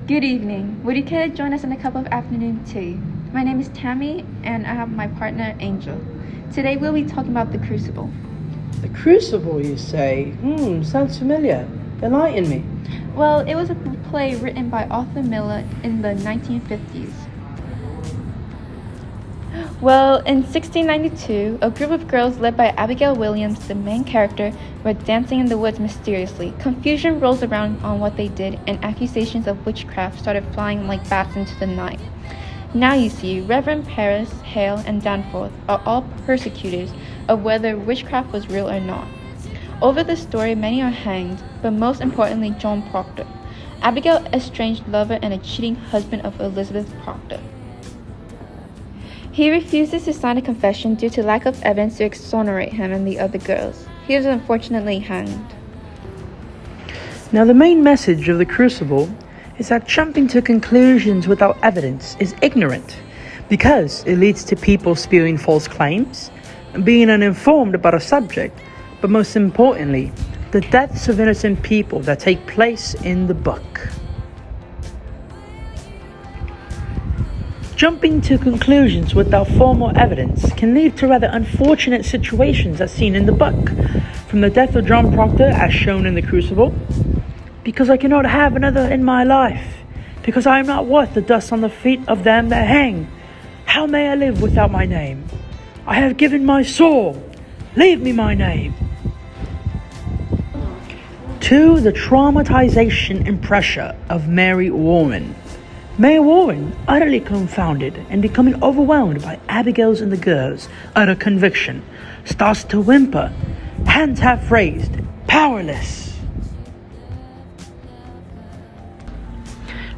Good evening. Would you care to join us in a cup of afternoon tea? My name is Tammy, and I have my partner, Angel. Today we'll be talking about The Crucible. The Crucible, you say? Sounds familiar. Enlighten me. Well, it was a play written by Arthur Miller in the 1950s. Well, in 1692, a group of girls led by Abigail Williams, the main character, were dancing in the woods mysteriously. Confusion rolls around on what they did, and accusations of witchcraft started flying like bats into the night. Now you see, Reverend Paris, Hale, and Danforth are all persecutors of whether witchcraft was real or not. Over the story, many are hanged, but most importantly, John Proctor, Abigail's estranged lover and a cheating husband of Elizabeth Proctor. He refuses to sign a confession due to lack of evidence to exonerate him and the other girls. He is unfortunately hanged. Now, the main message of The Crucible is that jumping to conclusions without evidence is ignorant, because it leads to people spewing false claims and being uninformed about a subject, but most importantly, the deaths of innocent people that take place in the book. Jumping to conclusions without formal evidence can lead to rather unfortunate situations as seen in the book, from the death of John Proctor as shown in The Crucible. Because I cannot have another in my life, because I am not worth the dust on the feet of them that hang. How may I live without my name? I have given my soul, leave me my name. To the traumatization and pressure of Mary Warren. Mary Warren, utterly confounded and becoming overwhelmed by Abigail's and the girls' utter conviction, starts to whimper, hands half raised, powerless.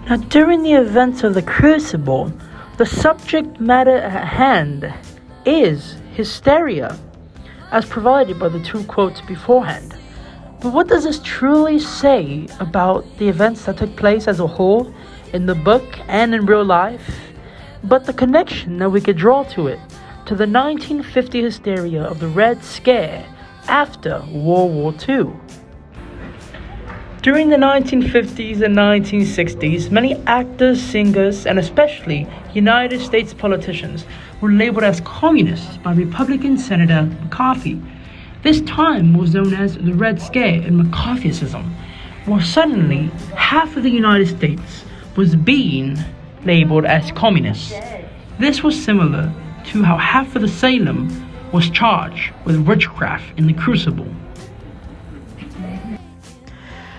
Now, during the events of The Crucible, the subject matter at hand is hysteria, as provided by the two quotes beforehand. But what does this truly say about the events that took place as a whole, in the book and in real life, but the connection that we could draw to it, to the 1950 hysteria of the Red Scare after World War II. During the 1950s and 1960s, many actors, singers, and especially United States politicians were labeled as communists by Republican Senator McCarthy. This time was known as the Red Scare and McCarthyism, where suddenly half of the United States was being labeled as communists. This was similar to how half of the Salem was charged with witchcraft in The Crucible.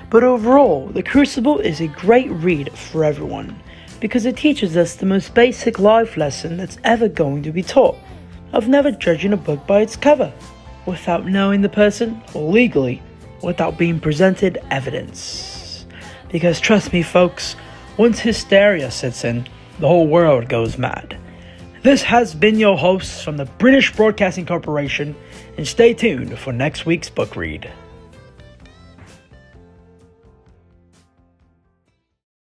But overall, The Crucible is a great read for everyone, because it teaches us the most basic life lesson that's ever going to be taught, of never judging a book by its cover, without knowing the person, or legally, without being presented evidence. Because trust me folks, once hysteria sets in, the whole world goes mad. This has been your host from the British Broadcasting Corporation, and stay tuned for next week's book read.